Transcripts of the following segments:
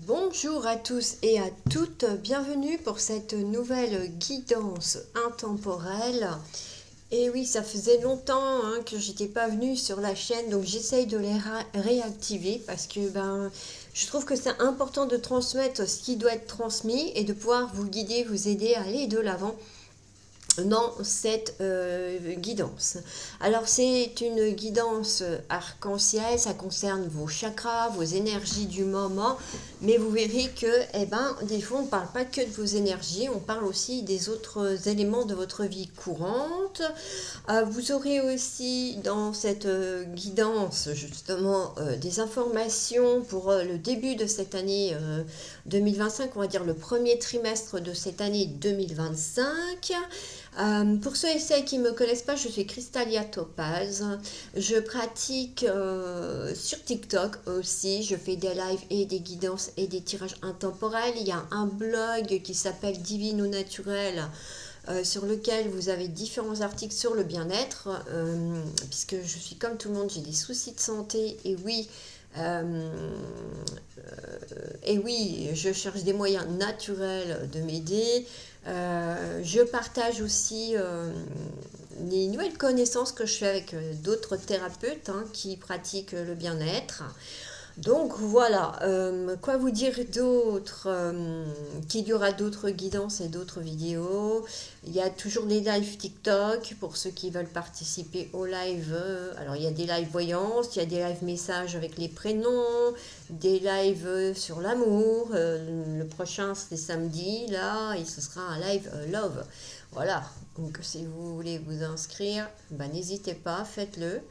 Bonjour à tous et à toutes, bienvenue pour cette nouvelle guidance intemporelle. Et oui, ça faisait longtemps que j'étais pas venue sur la chaîne, donc j'essaye de les réactiver parce que je trouve que c'est important de transmettre ce qui doit être transmis et de pouvoir vous guider, vous aider à aller de l'avant dans cette guidance. Alors c'est une guidance arc-en-ciel, ça concerne vos chakras, vos énergies du moment, mais vous verrez que des fois on ne parle pas que de vos énergies, on parle aussi des autres éléments de votre vie courante. Vous aurez aussi dans cette guidance justement des informations pour le début de cette année 2025, on va dire le premier trimestre de cette année 2025. Pour ceux et celles qui ne me connaissent pas, je suis Crystalia Topaz. Je pratique sur TikTok aussi. Je fais des lives et des guidances et des tirages intemporels. Il y a un blog qui s'appelle Divine ou Naturel sur lequel vous avez différents articles sur le bien-être. Puisque je suis comme tout le monde, j'ai des soucis de santé. Et oui, je cherche des moyens naturels de m'aider. Je partage aussi les nouvelles connaissances que je fais avec d'autres thérapeutes qui pratiquent le bien-être. Donc voilà, quoi vous dire d'autre, qu'il y aura d'autres guidances et d'autres vidéos. Il y a toujours des lives TikTok pour ceux qui veulent participer au live. Alors il y a des lives voyances, il y a des lives messages avec les prénoms, des lives sur l'amour. Le prochain c'est samedi, là, et ce sera un live love. Voilà, donc si vous voulez vous inscrire, n'hésitez pas, faites-le.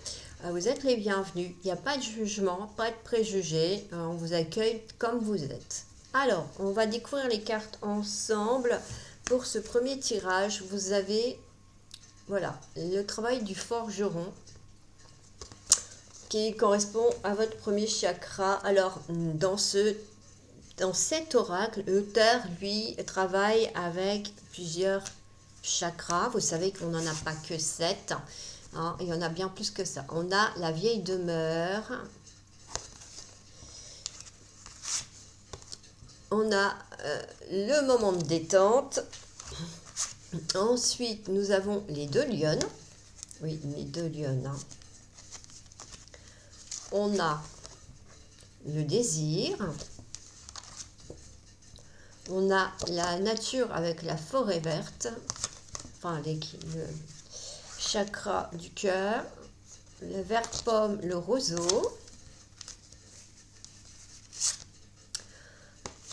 Vous êtes les bienvenus, il n'y a pas de jugement, pas de préjugés, on vous accueille comme vous êtes. Alors, on va découvrir les cartes ensemble. Pour ce premier tirage, vous avez le travail du forgeron qui correspond à votre premier chakra. Alors, dans cet oracle, l'auteur, lui, travaille avec plusieurs chakras. Vous savez qu'on n'en a pas que 7. Il y en a bien plus que ça. On a la vieille demeure. On a le moment de détente. Ensuite, nous avons les deux lionnes. Oui, les deux lionnes. On a le désir. On a la nature avec la forêt verte. Enfin, le chakra du cœur, le vert pomme, le roseau,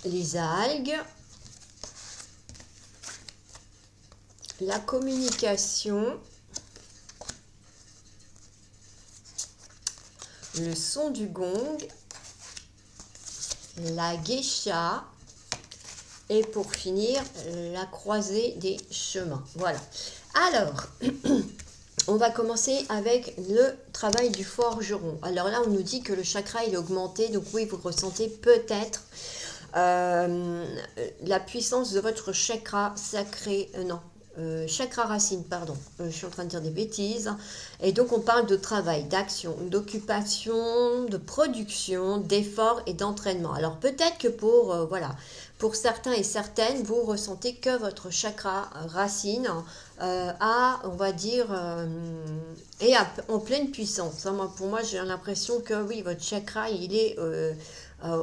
les algues, la communication, le son du gong, la geisha et pour finir la croisée des chemins. Voilà. Alors, on va commencer avec le travail du forgeron. Alors là, on nous dit que le chakra il est augmenté. Donc oui, vous ressentez peut-être la puissance de votre chakra sacré. Chakra racine, pardon. Je suis en train de dire des bêtises. Et donc, on parle de travail, d'action, d'occupation, de production, d'effort et d'entraînement. Alors peut-être que pour certains et certaines, vous ressentez que votre chakra racine on va dire, est en pleine puissance. Pour moi, j'ai l'impression que oui, votre chakra, il est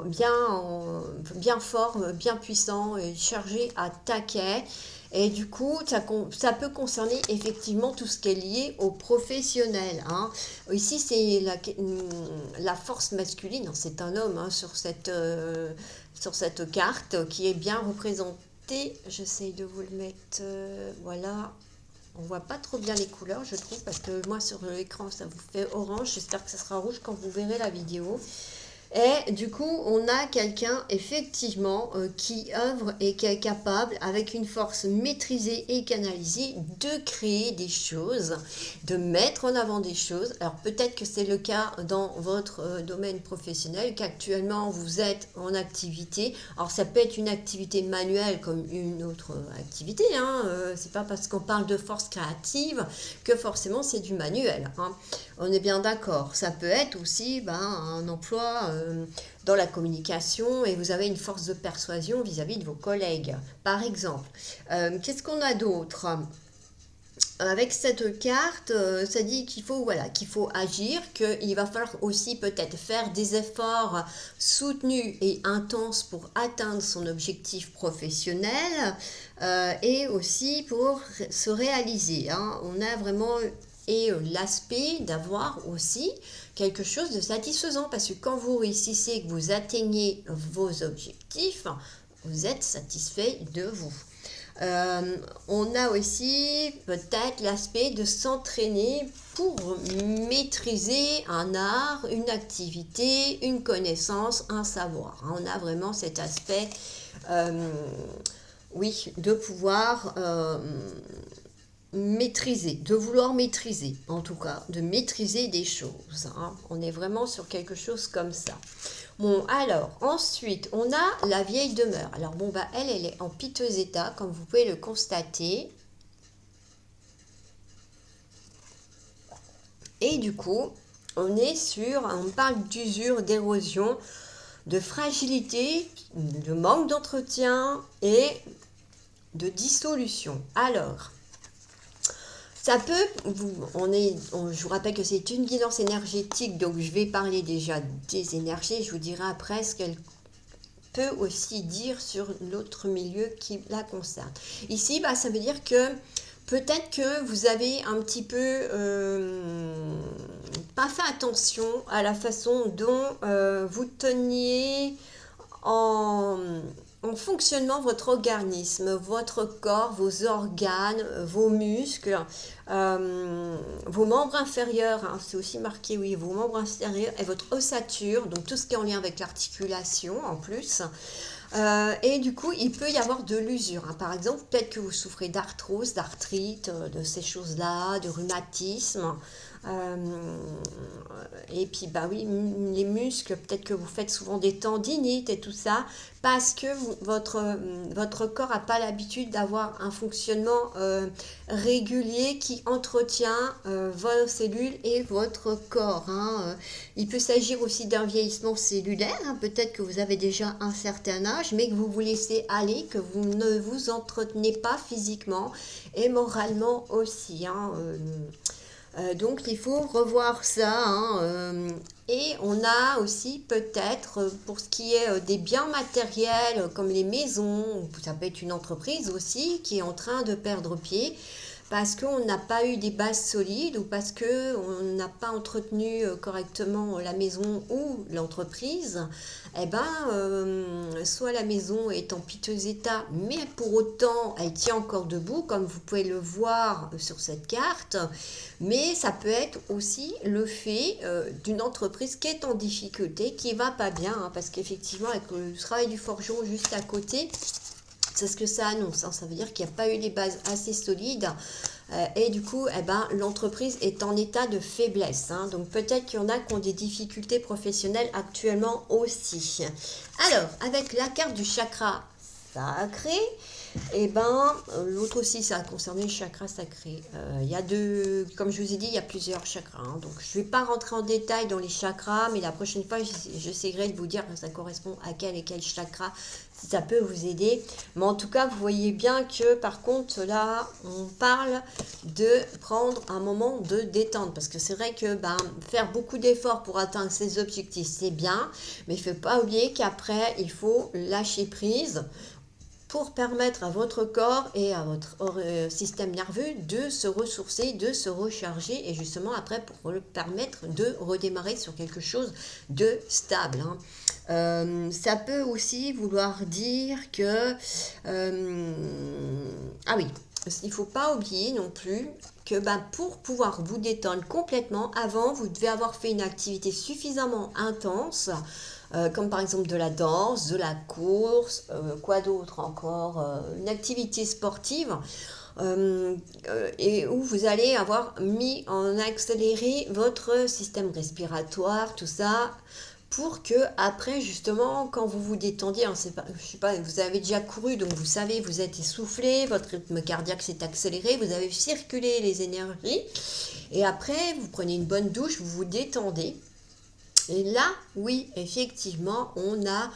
bien fort, bien puissant, et chargé à taquet. Et du coup, ça peut concerner effectivement tout ce qui est lié au professionnel. Ici, c'est la force masculine. C'est un homme sur cette carte qui est bien représentée. J'essaye de vous le mettre. Voilà. On voit pas trop bien les couleurs, je trouve, parce que moi, sur l'écran, ça vous fait orange. J'espère que ça sera rouge quand vous verrez la vidéo. Et du coup, on a quelqu'un, effectivement, qui œuvre et qui est capable, avec une force maîtrisée et canalisée, de créer des choses, de mettre en avant des choses. Alors, peut-être que c'est le cas dans votre domaine professionnel, qu'actuellement, vous êtes en activité. Alors, ça peut être une activité manuelle comme une autre activité. C'est pas parce qu'on parle de force créative que forcément, c'est du manuel. On est bien d'accord. Ça peut être aussi un emploi dans la communication et vous avez une force de persuasion vis-à-vis de vos collègues, par exemple. Qu'est-ce qu'on a d'autre ? Avec cette carte, ça dit qu'il faut, voilà, qu'il faut agir, qu'il va falloir aussi peut-être faire des efforts soutenus et intenses pour atteindre son objectif professionnel et aussi pour se réaliser. Hein. On a vraiment l'aspect d'avoir aussi quelque chose de satisfaisant parce que quand vous réussissez, que vous atteignez vos objectifs, vous êtes satisfait de vous. On a aussi peut-être l'aspect de s'entraîner pour maîtriser un art, une activité, une connaissance, un savoir. On a vraiment cet aspect, oui, de pouvoir maîtriser, de vouloir maîtriser, en tout cas, de maîtriser des choses. Hein. On est vraiment sur quelque chose comme ça. Bon, alors, ensuite, on a la vieille demeure. Alors, bon, bah, elle est en piteux état, comme vous pouvez le constater. Et du coup, on parle d'usure, d'érosion, de fragilité, de manque d'entretien et de dissolution. Alors, ça peut, je vous rappelle que c'est une guidance énergétique, donc je vais parler déjà des énergies, je vous dirai après ce qu'elle peut aussi dire sur l'autre milieu qui la concerne. Ici, bah, ça veut dire que peut-être que vous avez un petit peu pas fait attention à la façon dont vous teniez en fonctionnement votre organisme, votre corps, vos organes, vos muscles, vos membres inférieurs, hein, c'est aussi marqué, oui, vos membres inférieurs et votre ossature, donc tout ce qui est en lien avec l'articulation en plus. Et du coup, il peut y avoir de l'usure. Hein. Par exemple, peut-être que vous souffrez d'arthrose, d'arthrite, de ces choses-là, de rhumatisme. Et puis, bah oui, les muscles, peut-être que vous faites souvent des tendinites et tout ça, parce que votre corps n'a pas l'habitude d'avoir un fonctionnement régulier qui entretient vos cellules et votre corps. Hein. Il peut s'agir aussi d'un vieillissement cellulaire, hein. Peut-être que vous avez déjà un certain âge, mais que vous vous laissez aller, que vous ne vous entretenez pas physiquement et moralement aussi. Hein. Donc il faut revoir ça. Hein, et on a aussi peut-être pour ce qui est des biens matériels comme les maisons, ça peut être une entreprise aussi qui est en train de perdre pied parce qu'on n'a pas eu des bases solides ou parce qu'on n'a pas entretenu correctement la maison ou l'entreprise, eh ben, soit la maison est en piteux état, mais pour autant elle tient encore debout, comme vous pouvez le voir sur cette carte, mais ça peut être aussi le fait d'une entreprise qui est en difficulté, qui va pas bien, hein, parce qu'effectivement avec le travail du forgeron juste à côté, c'est ce que ça annonce, hein. Ça veut dire qu'il n'y a pas eu les bases assez solides et du coup, eh ben, l'entreprise est en état de faiblesse. Hein. Donc peut-être qu'il y en a qui ont des difficultés professionnelles actuellement aussi. Alors, avec la carte du chakra sacré, et ben l'autre aussi, ça a concerné le chakra sacré. Il y a comme je vous ai dit, il y a plusieurs chakras. Hein. Donc je ne vais pas rentrer en détail dans les chakras, mais la prochaine fois, j'essaierai de vous dire que ça correspond à quel et quel chakra, si ça peut vous aider. Mais en tout cas, vous voyez bien que par contre, là, on parle de prendre un moment de détente. Parce que c'est vrai que faire beaucoup d'efforts pour atteindre ses objectifs, c'est bien. Mais il ne faut pas oublier qu'après, il faut lâcher prise pour permettre à votre corps et à votre système nerveux de se ressourcer, de se recharger et justement après pour le permettre de redémarrer sur quelque chose de stable. Hein. Ça peut aussi vouloir dire que... ah oui, il ne faut pas oublier non plus que pour pouvoir vous détendre complètement, avant, vous devez avoir fait une activité suffisamment intense, comme par exemple de la danse, de la course, quoi d'autre encore, une activité sportive, et où vous allez avoir mis en accéléré votre système respiratoire, tout ça, pour que après justement quand vous vous détendiez, hein, je sais pas, vous avez déjà couru donc vous savez, vous êtes essoufflé, votre rythme cardiaque s'est accéléré, vous avez circulé les énergies et après vous prenez une bonne douche, vous vous détendez. Et là, oui, effectivement, on a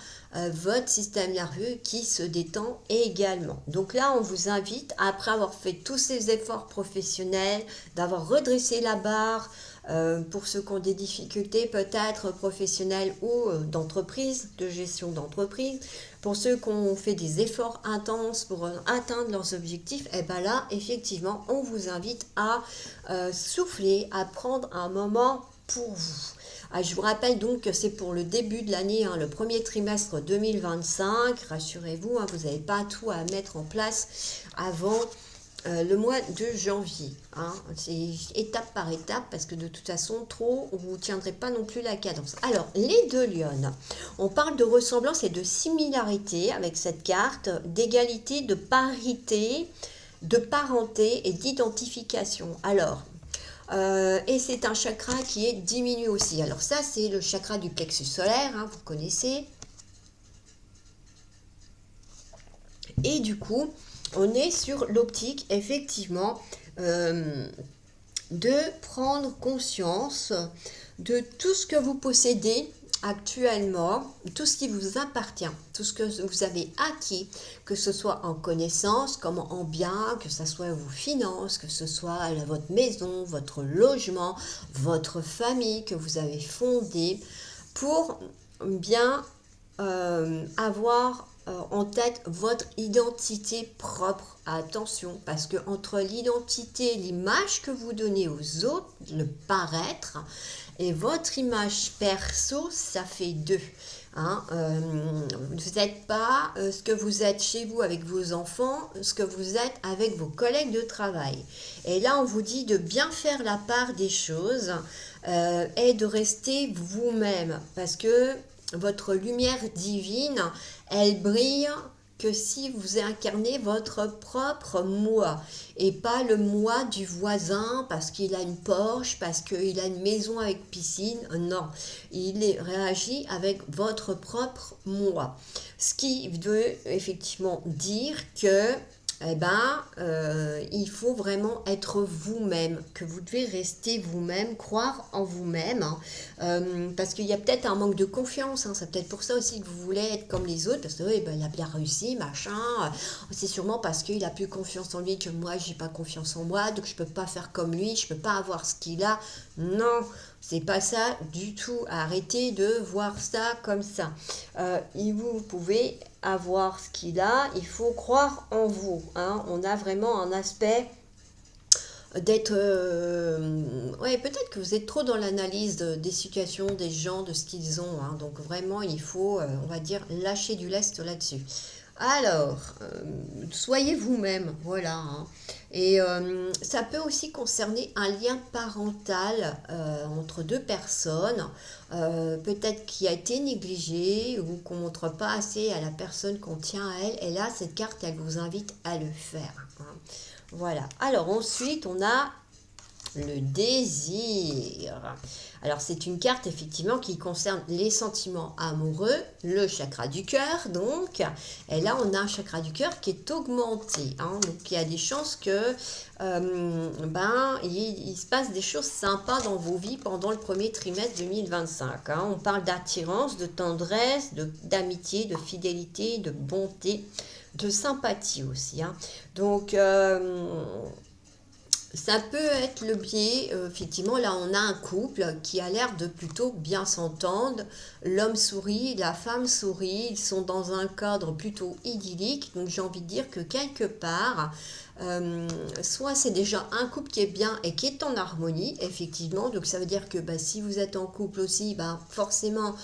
votre système nerveux qui se détend également. Donc là, on vous invite, après avoir fait tous ces efforts professionnels, d'avoir redressé la barre, pour ceux qui ont des difficultés peut-être professionnelles ou d'entreprise, de gestion d'entreprise, pour ceux qui ont fait des efforts intenses pour atteindre leurs objectifs, et bien là, effectivement, on vous invite à souffler, à prendre un moment pour vous. Je vous rappelle donc que c'est pour le début de l'année, le premier trimestre 2025. Rassurez-vous, vous n'avez pas tout à mettre en place avant le mois de janvier. C'est étape par étape parce que de toute façon, trop, vous ne tiendrez pas non plus la cadence. Alors, les deux lionnes, on parle de ressemblance et de similarité avec cette carte, d'égalité, de parité, de parenté et d'identification. Alors, et c'est un chakra qui est diminué aussi. Alors ça, c'est le chakra du plexus solaire, vous connaissez. Et du coup, on est sur l'optique, effectivement, de prendre conscience de tout ce que vous possédez actuellement, tout ce qui vous appartient, tout ce que vous avez acquis, que ce soit en connaissance, comme en bien, que ce soit vos finances, que ce soit votre maison, votre logement, votre famille que vous avez fondée, pour bien avoir en tête votre identité propre. Attention, parce que entre l'identité, l'image que vous donnez aux autres, le paraître, et votre image perso, ça fait deux. Vous n'êtes pas ce que vous êtes chez vous avec vos enfants, ce que vous êtes avec vos collègues de travail. Et là, on vous dit de bien faire la part des choses et de rester vous-même, parce que votre lumière divine, elle brille que si vous incarnez votre propre moi et pas le moi du voisin parce qu'il a une Porsche, parce qu'il a une maison avec piscine. Non, il réagit avec votre propre moi. Ce qui veut effectivement dire que il faut vraiment être vous-même, que vous devez rester vous-même, croire en vous-même, parce qu'il y a peut-être un manque de confiance, c'est peut-être pour ça aussi que vous voulez être comme les autres, parce que il a bien réussi, machin, c'est sûrement parce qu'il a plus confiance en lui que moi, j'ai pas confiance en moi, donc je peux pas faire comme lui, je peux pas avoir ce qu'il a. Non, c'est pas ça du tout. Arrêtez de voir ça comme ça. Vous pouvez avoir ce qu'il a, il faut croire en vous. On a vraiment un aspect d'être... peut-être que vous êtes trop dans l'analyse des situations, des gens, de ce qu'ils ont. Donc vraiment, il faut, on va dire, lâcher du lest là-dessus. Alors, soyez vous-même, voilà. Et ça peut aussi concerner un lien parental entre deux personnes, peut-être qui a été négligé ou qu'on ne montre pas assez à la personne qu'on tient à elle. Et là, cette carte, elle vous invite à le faire. Voilà. Alors ensuite, on a le désir. Alors c'est une carte effectivement qui concerne les sentiments amoureux, le chakra du cœur donc, et là on a un chakra du cœur qui est augmenté, donc il y a des chances que il se passe des choses sympas dans vos vies pendant le premier trimestre 2025. On parle d'attirance, de tendresse, d'amitié, de fidélité, de bonté, de sympathie aussi. Donc ça peut être le biais, effectivement, là on a un couple qui a l'air de plutôt bien s'entendre, l'homme sourit, la femme sourit, ils sont dans un cadre plutôt idyllique, donc j'ai envie de dire que quelque part, soit c'est déjà un couple qui est bien et qui est en harmonie, effectivement, donc ça veut dire que si vous êtes en couple aussi, forcément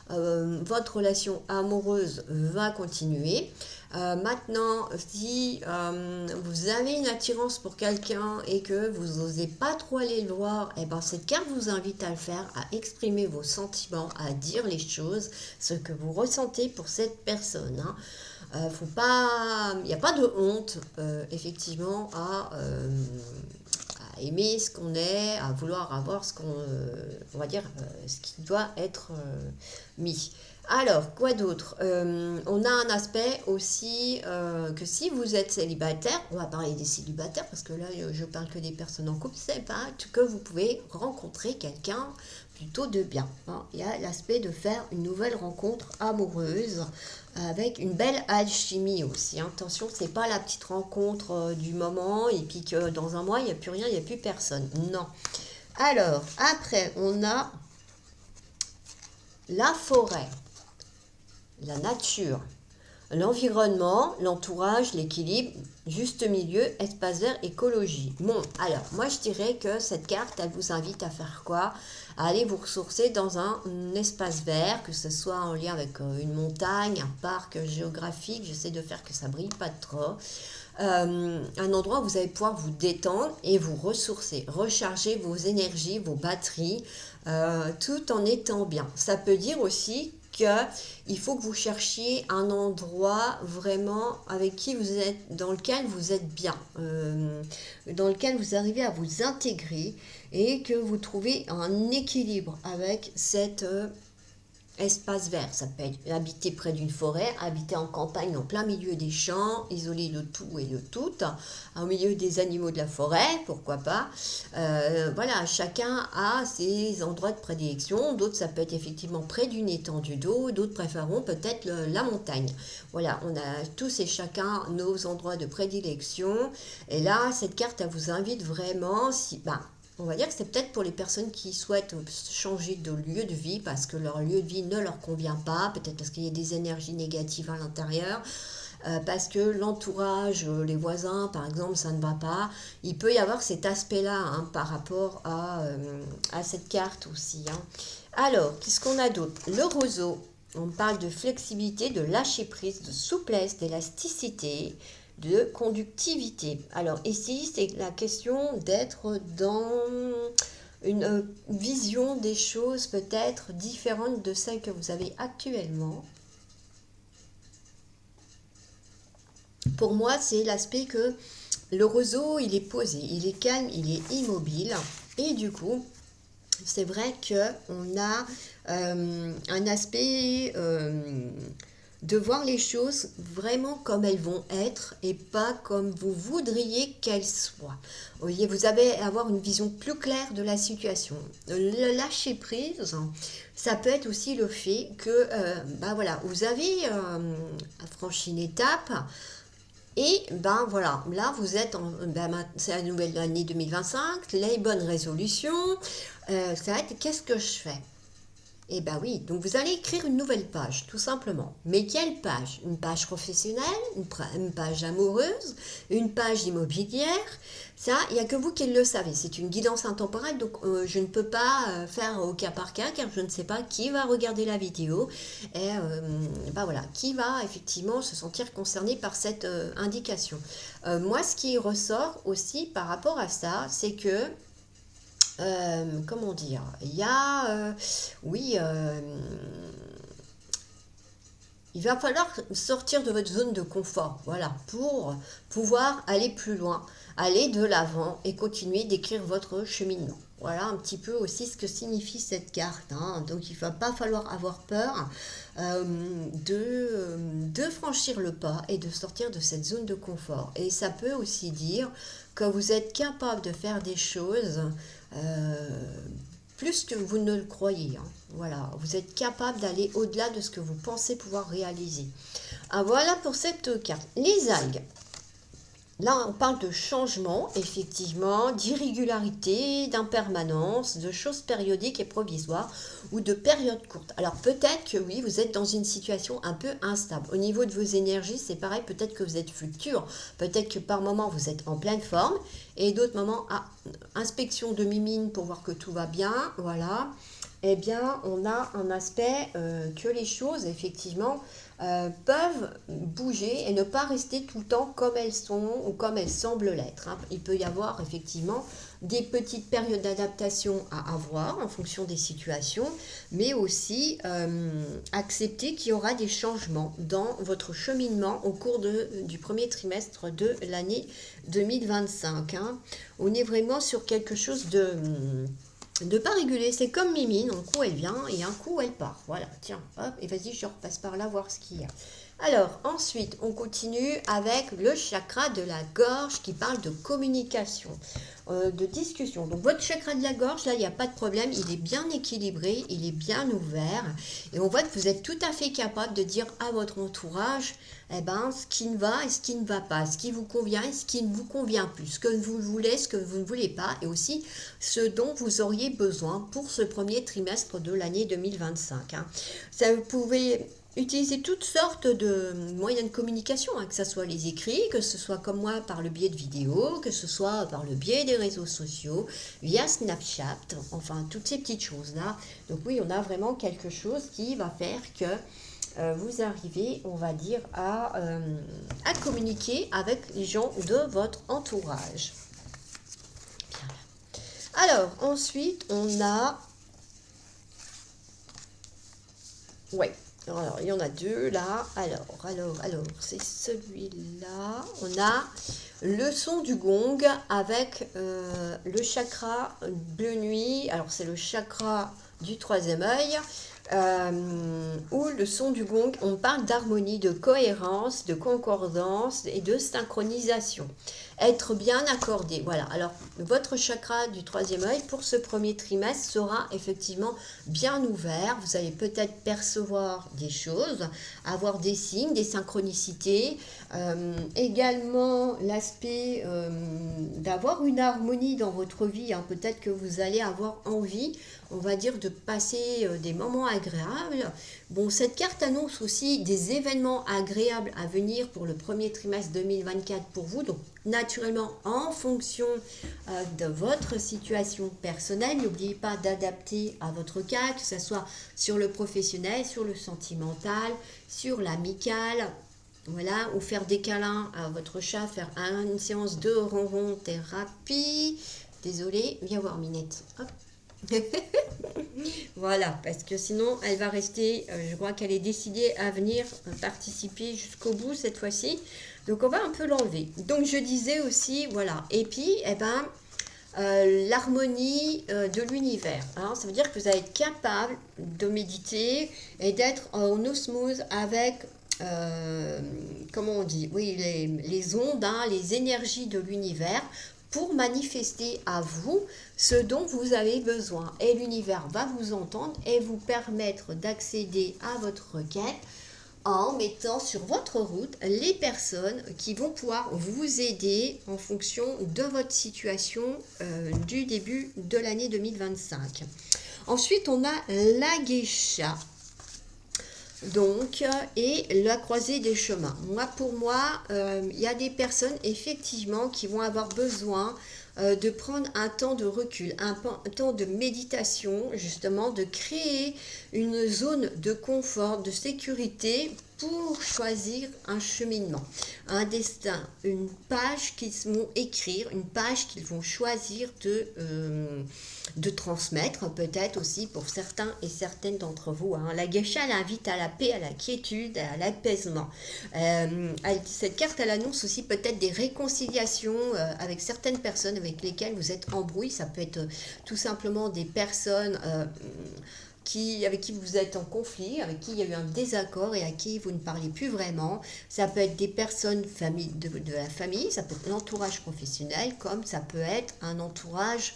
votre relation amoureuse va continuer. Maintenant, si vous avez une attirance pour quelqu'un et que vous n'osez pas trop aller le voir, cette carte vous invite à le faire, à exprimer vos sentiments, à dire les choses, ce que vous ressentez pour cette personne. Il n'y a pas de honte, effectivement, à aimer ce qu'on est, à vouloir avoir ce qu'on, on va dire, ce qui doit être mis. Alors, quoi d'autre? On a un aspect aussi que si vous êtes célibataire, on va parler des célibataires parce que là, je parle que des personnes en couple, c'est pas que vous pouvez rencontrer quelqu'un plutôt de bien, hein. Il y a l'aspect de faire une nouvelle rencontre amoureuse avec une belle alchimie aussi, hein. Attention, c'est pas la petite rencontre du moment et puis que dans un mois, il n'y a plus rien, il n'y a plus personne. Non. Alors, après, on a la forêt, la nature, l'environnement, l'entourage, l'équilibre, juste milieu, espace vert, écologie. Bon, alors, moi je dirais que cette carte, elle vous invite à faire quoi? À aller vous ressourcer dans un espace vert, que ce soit en lien avec une montagne, un parc géographique, j'essaie de faire que ça brille pas trop. Un endroit où vous allez pouvoir vous détendre et vous ressourcer, recharger vos énergies, vos batteries, tout en étant bien. Ça peut dire aussi qu'il faut que vous cherchiez un endroit vraiment avec qui vous êtes, dans lequel vous êtes bien, dans lequel vous arrivez à vous intégrer et que vous trouvez un équilibre avec cet espace vert. Ça peut être habiter près d'une forêt, habiter en campagne en plein milieu des champs, isoler le tout et le tout, au milieu des animaux de la forêt, pourquoi pas. Voilà, chacun a ses endroits de prédilection. D'autres, ça peut être effectivement près d'une étendue d'eau, d'autres préféreront peut-être la montagne. Voilà, on a tous et chacun nos endroits de prédilection. Et là, cette carte, elle vous invite vraiment, si, on va dire que c'est peut-être pour les personnes qui souhaitent changer de lieu de vie parce que leur lieu de vie ne leur convient pas, peut-être parce qu'il y a des énergies négatives à l'intérieur, parce que l'entourage, les voisins par exemple, ça ne va pas. Il peut y avoir cet aspect-là, hein, par rapport à cette carte aussi, hein. Alors, qu'est-ce qu'on a d'autre? Le roseau, on parle de flexibilité, de lâcher prise, de souplesse, d'élasticité, de conductivité. Alors ici, c'est la question d'être dans une vision des choses peut-être différente de celle que vous avez actuellement. Pour moi, c'est l'aspect que le roseau, il est posé, il est calme, il est immobile. Et du coup, c'est vrai qu'on a un aspect de voir les choses vraiment comme elles vont être et pas comme vous voudriez qu'elles soient. Vous voyez, vous allez avoir une vision plus claire de la situation. Le lâcher prise, ça peut être aussi le fait que voilà, vous avez franchi une étape. Et ben voilà, là vous êtes c'est la nouvelle année 2025, les bonnes résolutions, ça va être qu'est-ce que je fais? Eh ben oui, donc vous allez écrire une nouvelle page, tout simplement. Mais quelle page? Une page professionnelle, une page amoureuse, une page immobilière? Ça, il n'y a que vous qui le savez. C'est une guidance intemporelle, donc je ne peux pas faire au cas par cas, car je ne sais pas qui va regarder la vidéo et voilà, qui va effectivement se sentir concerné par cette indication. Moi, ce qui ressort aussi par rapport à ça, c'est que comment dire, il y a, oui, il va falloir sortir de votre zone de confort, voilà, pour pouvoir aller plus loin, aller de l'avant et continuer d'écrire votre cheminement. Voilà un petit peu aussi ce que signifie cette carte, hein. Donc il ne va pas falloir avoir peur de franchir le pas et de sortir de cette zone de confort. Et ça peut aussi dire que vous êtes capable de faire des choses plus que vous ne le croyez, hein. Voilà, vous êtes capable d'aller au-delà de ce que vous pensez pouvoir réaliser. Ah, voilà pour cette carte. Les algues. Là, on parle de changement, effectivement, d'irrégularité, d'impermanence, de choses périodiques et provisoires ou de périodes courtes. Alors peut-être que oui, vous êtes dans une situation un peu instable. Au niveau de vos énergies, c'est pareil, peut-être que vous êtes fluctuant. Peut-être que par moments, vous êtes en pleine forme et d'autres moments, inspection de mimine pour voir que tout va bien, voilà. Eh bien, on a un aspect que les choses, effectivement, peuvent bouger et ne pas rester tout le temps comme elles sont ou comme elles semblent l'être, hein. Il peut y avoir effectivement des petites périodes d'adaptation à avoir en fonction des situations, mais aussi accepter qu'il y aura des changements dans votre cheminement au cours du premier trimestre de l'année 2025, hein. On est vraiment sur quelque chose de pas réguler. C'est comme Mimine, un coup elle vient et un coup elle part. Voilà, tiens, hop, et vas-y, je repasse par là voir ce qu'il y a. Alors, ensuite, on continue avec le chakra de la gorge qui parle de communication, de discussion. Donc, votre chakra de la gorge, là, il n'y a pas de problème, il est bien équilibré, il est bien ouvert. Et on voit que vous êtes tout à fait capable de dire à votre entourage, eh ben, ce qui ne va et ce qui ne va pas, ce qui vous convient et ce qui ne vous convient plus, ce que vous voulez, ce que vous ne voulez pas, et aussi ce dont vous auriez besoin pour ce premier trimestre de l'année 2025. Hein. Ça, vous pouvez utiliser toutes sortes de moyens de communication, hein, que ce soit les écrits, que ce soit comme moi par le biais de vidéos, que ce soit par le biais des réseaux sociaux, via Snapchat, enfin toutes ces petites choses-là. Donc oui, on a vraiment quelque chose qui va faire que vous arrivez, on va dire, à communiquer avec les gens de votre entourage. Bien. Alors, ensuite, on a... Ouais. Alors, il y en a deux là. Alors, c'est celui-là. On a le son du gong avec le chakra bleu nuit. Alors, c'est le chakra du troisième œil. Où le son du gong, on parle d'harmonie, de cohérence, de concordance et de synchronisation. Être bien accordé. Voilà. Alors, votre chakra du troisième œil pour ce premier trimestre sera effectivement bien ouvert. Vous allez peut-être percevoir des choses, avoir des signes, des synchronicités. Également, l'aspect d'avoir une harmonie dans votre vie. Hein. Peut-être que vous allez avoir envie, on va dire, de passer des moments agréables. Bon, cette carte annonce aussi des événements agréables à venir pour le premier trimestre 2024 pour vous. Donc, naturellement, en fonction de votre situation personnelle, n'oubliez pas d'adapter à votre cas, que ce soit sur le professionnel, sur le sentimental, sur l'amical. Voilà, ou faire des câlins à votre chat, faire une séance de ronron thérapie. Désolée, viens voir Minette. Hop. Voilà, parce que sinon elle va rester, je crois qu'elle est décidée à venir participer jusqu'au bout cette fois-ci. Donc on va un peu l'enlever. Donc je disais aussi, voilà, et puis, eh ben, l'harmonie de l'univers. Hein. Ça veut dire que vous allez être capable de méditer et d'être en osmose avec... comment on dit, oui, les ondes, hein, les énergies de l'univers pour manifester à vous ce dont vous avez besoin. Et l'univers va vous entendre et vous permettre d'accéder à votre requête en mettant sur votre route les personnes qui vont pouvoir vous aider en fonction de votre situation du début de l'année 2025. Ensuite, on a la geisha. Donc, et la croisée des chemins. Pour moi, il y a des personnes effectivement qui vont avoir besoin de prendre un temps de recul, un temps de méditation, justement, de créer une zone de confort, de sécurité pour choisir un cheminement, un destin, une page qu'ils vont écrire, une page qu'ils vont choisir de transmettre, peut-être aussi pour certains et certaines d'entre vous. Hein. La geisha, elle invite à la paix, à la quiétude, à l'apaisement. Cette carte, elle annonce aussi peut-être des réconciliations avec certaines personnes avec lesquelles vous êtes en brouille. Ça peut être tout simplement des personnes... avec qui vous êtes en conflit, avec qui il y a eu un désaccord et à qui vous ne parlez plus vraiment. Ça peut être des personnes de la famille, ça peut être l'entourage professionnel, comme ça peut être un entourage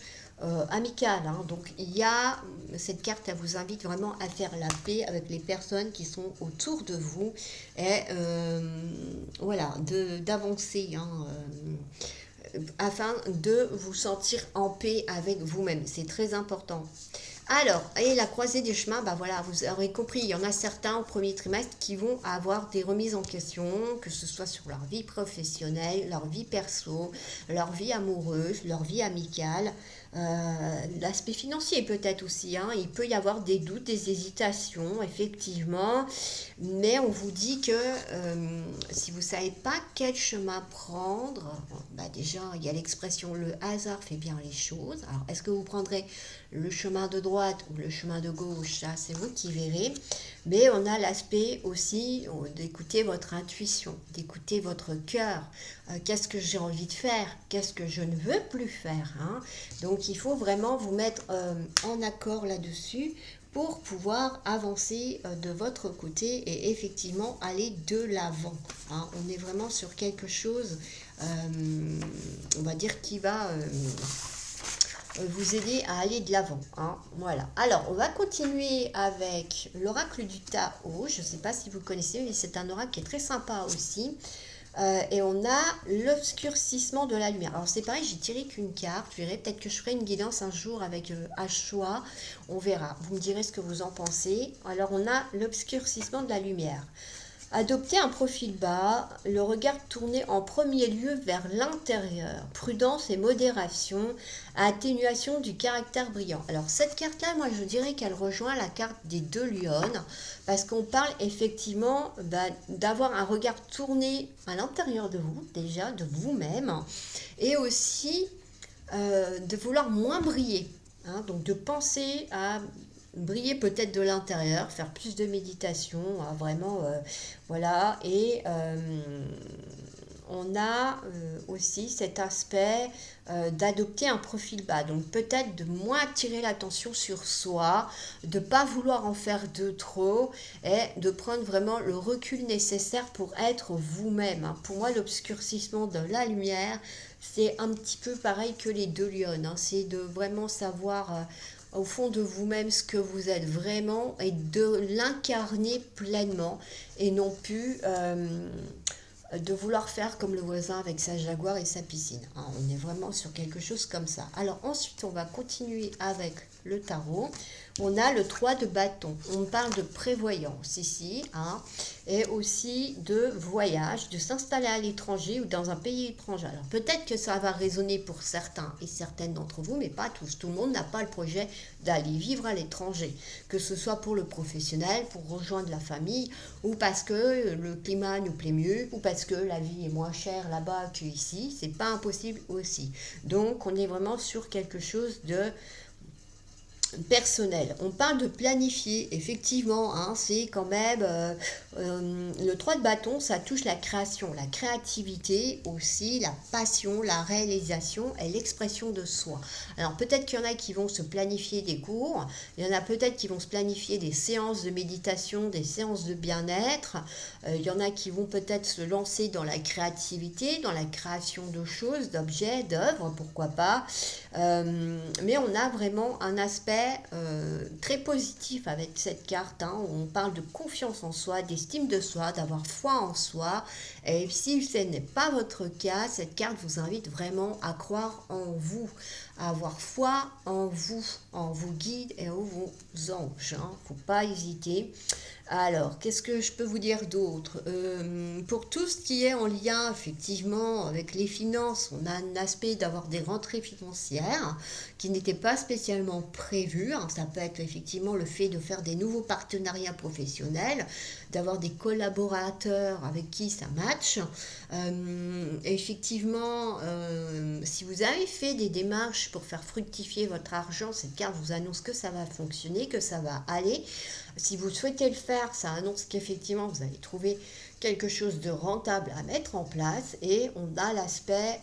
amical. Hein. Donc il y a cette carte, elle vous invite vraiment à faire la paix avec les personnes qui sont autour de vous et voilà, d'avancer. Hein, afin de vous sentir en paix avec vous-même. C'est très important. Alors, et la croisée des chemins, bah voilà, vous aurez compris, il y en a certains au premier trimestre qui vont avoir des remises en question, que ce soit sur leur vie professionnelle, leur vie perso, leur vie amoureuse, leur vie amicale, l'aspect financier peut-être aussi, hein. Il peut y avoir des doutes, des hésitations, effectivement, mais on vous dit que si vous ne savez pas quel chemin prendre, bah déjà, il y a l'expression « le hasard fait bien les choses ». Alors, est-ce que vous prendrez le chemin de droite ou le chemin de gauche? Ça, c'est vous qui verrez. Mais on a l'aspect aussi d'écouter votre intuition, d'écouter votre cœur. Qu'est-ce que j'ai envie de faire? Qu'est-ce que je ne veux plus faire, hein? Donc il faut vraiment vous mettre en accord là-dessus pour pouvoir avancer de votre côté et effectivement aller de l'avant, hein. On est vraiment sur quelque chose, on va dire, qui va vous aider à aller de l'avant, hein. Voilà. Alors, on va continuer avec l'oracle du Tao. Je ne sais pas si vous connaissez, mais c'est un oracle qui est très sympa aussi. Et on a l'obscurcissement de la lumière. Alors c'est pareil, j'ai tiré qu'une carte. Je verrai, peut-être que je ferai une guidance un jour avec à choix. On verra. Vous me direz ce que vous en pensez. Alors on a l'obscurcissement de la lumière. Adopter un profil bas, le regard tourné en premier lieu vers l'intérieur, prudence et modération, atténuation du caractère brillant. Alors cette carte-là, moi je dirais qu'elle rejoint la carte des deux lionnes, parce qu'on parle effectivement d'avoir un regard tourné à l'intérieur de vous, déjà, de vous-même, et aussi de vouloir moins briller, hein, donc de penser à briller peut-être de l'intérieur, faire plus de méditation, hein, vraiment, voilà, et on a aussi cet aspect d'adopter un profil bas, donc peut-être de moins attirer l'attention sur soi, de ne pas vouloir en faire de trop et de prendre vraiment le recul nécessaire pour être vous-même, hein. Pour moi, l'obscurcissement de la lumière, c'est un petit peu pareil que les deux lionnes, hein. C'est de vraiment savoir au fond de vous-même ce que vous êtes vraiment et de l'incarner pleinement et non plus de vouloir faire comme le voisin avec sa jaguar et sa piscine, hein. On est vraiment sur quelque chose comme ça. Alors ensuite, on va continuer avec le tarot. On a le 3 de bâton. On parle de prévoyance ici, hein, et aussi de voyage, de s'installer à l'étranger ou dans un pays étranger. Alors peut-être que ça va résonner pour certains et certaines d'entre vous, mais pas tous. Tout le monde n'a pas le projet d'aller vivre à l'étranger, que ce soit pour le professionnel, pour rejoindre la famille, ou parce que le climat nous plaît mieux, ou parce que la vie est moins chère là-bas qu'ici. C'est pas impossible aussi. Donc on est vraiment sur quelque chose de personnel. On parle de planifier, effectivement, hein, c'est quand même le 3 de bâton, ça touche la création, la créativité aussi, la passion, la réalisation et l'expression de soi. Alors peut-être qu'il y en a qui vont se planifier des cours, il y en a peut-être qui vont se planifier des séances de méditation, des séances de bien-être, il y en a qui vont peut-être se lancer dans la créativité, dans la création de choses, d'objets, d'œuvres, pourquoi pas. Mais on a vraiment un aspect très positif avec cette carte, hein, où on parle de confiance en soi, d'estime de soi, d'avoir foi en soi. Et si ce n'est pas votre cas, cette carte vous invite vraiment à croire en vous, à avoir foi en vous guide et en vos anges, hein. Faut pas hésiter. Alors, qu'est-ce que je peux vous dire d'autre? Pour tout ce qui est en lien effectivement avec les finances, on a un aspect d'avoir des rentrées financières qui n'étaient pas spécialement prévues, hein. Ça peut être effectivement le fait de faire des nouveaux partenariats professionnels, d'avoir des collaborateurs avec qui ça match. Effectivement, si vous avez fait des démarches pour faire fructifier votre argent, cette carte vous annonce que ça va fonctionner, que ça va aller. Si vous souhaitez le faire, ça annonce qu'effectivement vous allez trouver quelque chose de rentable à mettre en place. Et on a l'aspect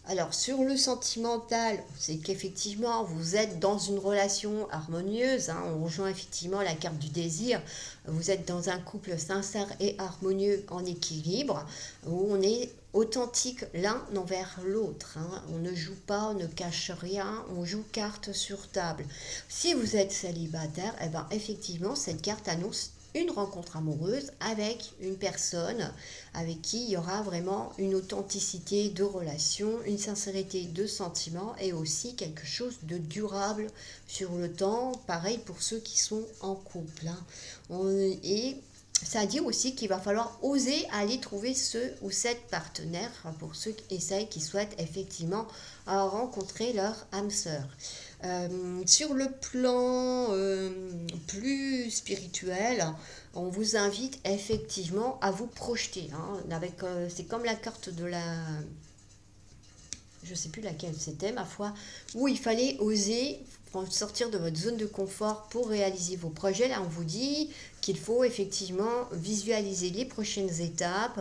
alors sur le sentimental, c'est qu'effectivement vous êtes dans une relation harmonieuse, hein. On rejoint effectivement la carte du désir. Vous êtes dans un couple sincère et harmonieux, en équilibre, où on est authentique l'un envers l'autre, hein. On ne joue pas, on ne cache rien, on joue carte sur table. Si vous êtes célibataire, eh ben effectivement cette carte annonce une rencontre amoureuse avec une personne avec qui il y aura vraiment une authenticité de relation, une sincérité de sentiment et aussi quelque chose de durable sur le temps. Pareil pour ceux qui sont en couple, hein. Et ça dit aussi qu'il va falloir oser aller trouver ce ou cette partenaire pour ceux qui souhaitent effectivement rencontrer leur âme sœur. Sur le plan plus spirituel, on vous invite effectivement à vous projeter, hein, avec, c'est comme la carte de la je ne sais plus laquelle c'était, ma foi, où il fallait oser sortir de votre zone de confort pour réaliser vos projets. Là, on vous dit qu'il faut effectivement visualiser les prochaines étapes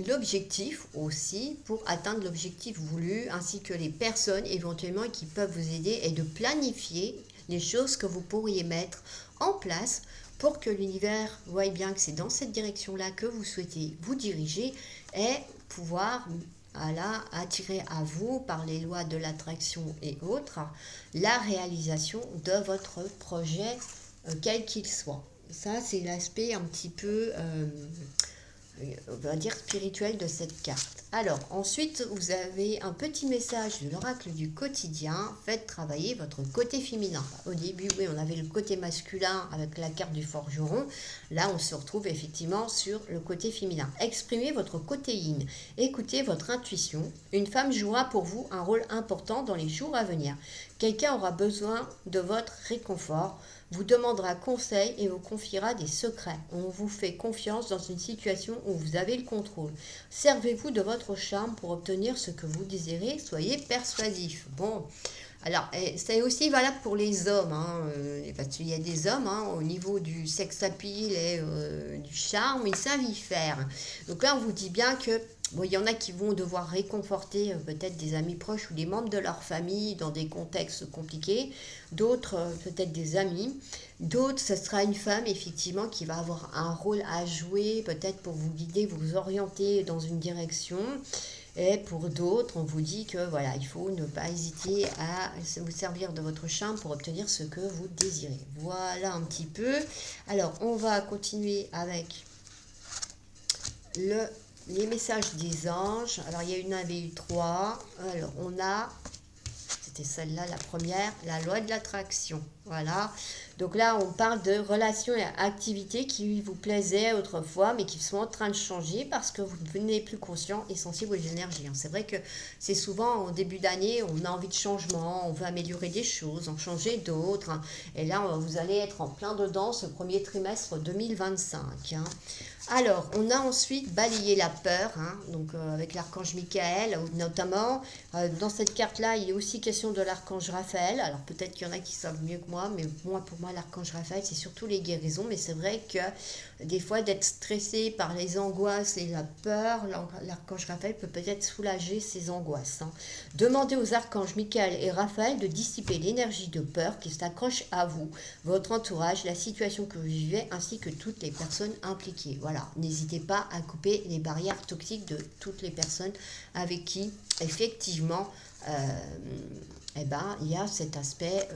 l'objectif aussi pour atteindre l'objectif voulu, ainsi que les personnes éventuellement qui peuvent vous aider, et de planifier les choses que vous pourriez mettre en place pour que l'univers voie bien que c'est dans cette direction-là que vous souhaitez vous diriger et pouvoir attirer à vous, par les lois de l'attraction et autres, la réalisation de votre projet, quel qu'il soit. Ça, c'est l'aspect un petit peu, on va dire, spirituel de cette carte. Alors, ensuite, vous avez un petit message de l'oracle du quotidien. Faites travailler votre côté féminin. Au début, oui, on avait le côté masculin avec la carte du forgeron. Là, on se retrouve effectivement sur le côté féminin. Exprimez votre côté yin. Écoutez votre intuition. Une femme jouera pour vous un rôle important dans les jours à venir. Quelqu'un aura besoin de votre réconfort, vous demandera conseil et vous confiera des secrets. On vous fait confiance dans une situation où vous avez le contrôle. Servez-vous de votre charme pour obtenir ce que vous désirez. Soyez persuasif. Bon, alors c'est aussi valable pour les hommes, parce qu'il y a des hommes, au niveau du sex appeal et du charme, ils savent y faire. Donc là, on vous dit bien que bon, il y en a qui vont devoir réconforter peut-être des amis proches ou des membres de leur famille dans des contextes compliqués. D'autres, peut-être des amis. D'autres, ce sera une femme, effectivement, qui va avoir un rôle à jouer, peut-être pour vous guider, vous orienter dans une direction. Et pour d'autres, on vous dit que voilà, il faut ne pas hésiter à vous servir de votre charme pour obtenir ce que vous désirez. Voilà un petit peu. Alors, on va continuer avec les messages des anges. Alors, il y avait eu 3. Alors, on a, c'était celle-là, la première, la loi de l'attraction. Voilà. Donc là, on parle de relations et activités qui vous plaisaient autrefois, mais qui sont en train de changer parce que vous devenez plus conscient et sensible aux énergies. C'est vrai que c'est souvent au début d'année, on a envie de changement, on veut améliorer des choses, en changer d'autres. Et là, vous allez être en plein dedans ce premier trimestre 2025. Alors, on a ensuite balayé la peur, donc avec l'archange Michael, notamment. Dans cette carte-là, il est aussi question de l'archange Raphaël. Alors, peut-être qu'il y en a qui savent mieux que moi, mais pour moi, l'archange Raphaël, c'est surtout les guérisons. Mais c'est vrai que des fois, d'être stressé par les angoisses et la peur, l'archange Raphaël peut peut-être soulager ces angoisses. Demandez aux archanges Michael et Raphaël de dissiper l'énergie de peur qui s'accroche à vous, votre entourage, la situation que vous vivez, ainsi que toutes les personnes impliquées. Voilà. N'hésitez pas à couper les barrières toxiques de toutes les personnes avec qui, effectivement, il y a cet aspect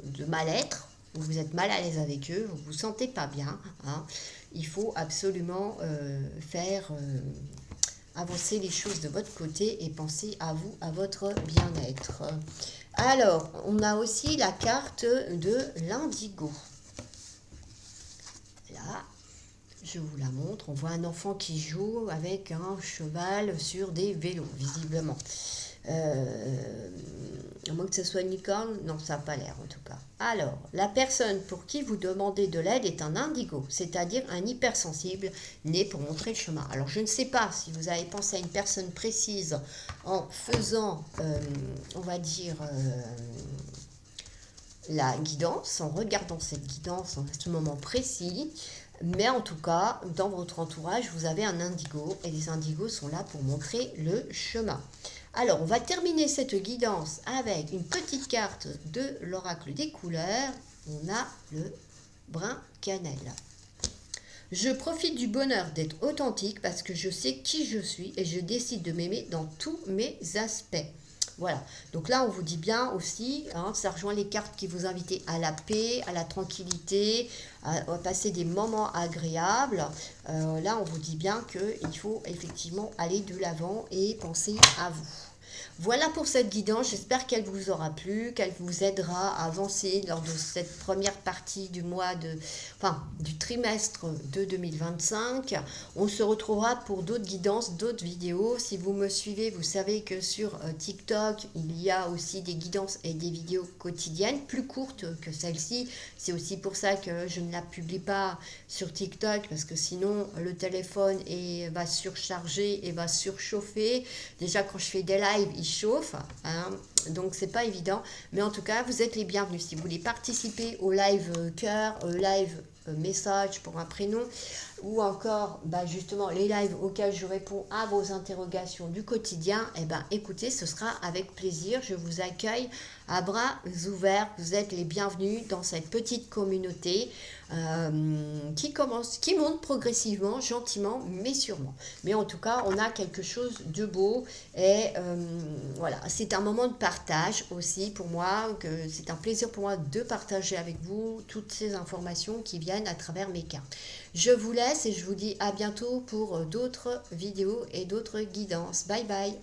de mal-être, où vous êtes mal à l'aise avec eux, vous ne vous sentez pas bien. Il faut absolument faire avancer les choses de votre côté et penser à vous, à votre bien-être. Alors, on a aussi la carte de l'indigo. Là, je vous la montre. On voit un enfant qui joue avec un cheval sur des vélos, visiblement. À moins que ce soit une licorne, non, ça n'a pas l'air en tout cas. Alors, la personne pour qui vous demandez de l'aide est un indigo, c'est-à-dire un hypersensible né pour montrer le chemin. Alors, je ne sais pas si vous avez pensé à une personne précise en faisant, on va dire, la guidance, en regardant cette guidance en ce moment précis. Mais en tout cas, dans votre entourage, vous avez un indigo et les indigos sont là pour montrer le chemin. Alors, on va terminer cette guidance avec une petite carte de l'oracle des couleurs. On a le brun cannelle. Je profite du bonheur d'être authentique parce que je sais qui je suis et je décide de m'aimer dans tous mes aspects. Voilà, donc là on vous dit bien aussi, ça rejoint les cartes qui vous invitent à la paix, à la tranquillité, à passer des moments agréables. Là on vous dit bien qu'il faut effectivement aller de l'avant et penser à vous. Voilà pour cette guidance, j'espère qu'elle vous aura plu, qu'elle vous aidera à avancer lors de cette première partie du du trimestre de 2025. On se retrouvera pour d'autres guidances, d'autres vidéos. Si vous me suivez, vous savez que sur TikTok, il y a aussi des guidances et des vidéos quotidiennes, plus courtes que celle-ci. C'est aussi pour ça que je ne la publie pas sur TikTok, parce que sinon le téléphone va surcharger et va surchauffer. Déjà quand je fais des lives, il chauffe, hein, donc c'est pas évident. Mais en tout cas, vous êtes les bienvenus. Si vous voulez participer au live cœur, au live message pour un prénom, ou encore justement les lives auxquels je réponds à vos interrogations du quotidien, écoutez, ce sera avec plaisir. Je vous accueille à bras ouverts. Vous êtes les bienvenus dans cette petite communauté qui monte progressivement, gentiment, mais sûrement. Mais en tout cas, on a quelque chose de beau et voilà, c'est un moment de partage aussi pour moi, que c'est un plaisir pour moi de partager avec vous toutes ces informations qui viennent à travers mes cartes. Je vous laisse et je vous dis à bientôt pour d'autres vidéos et d'autres guidances. Bye bye.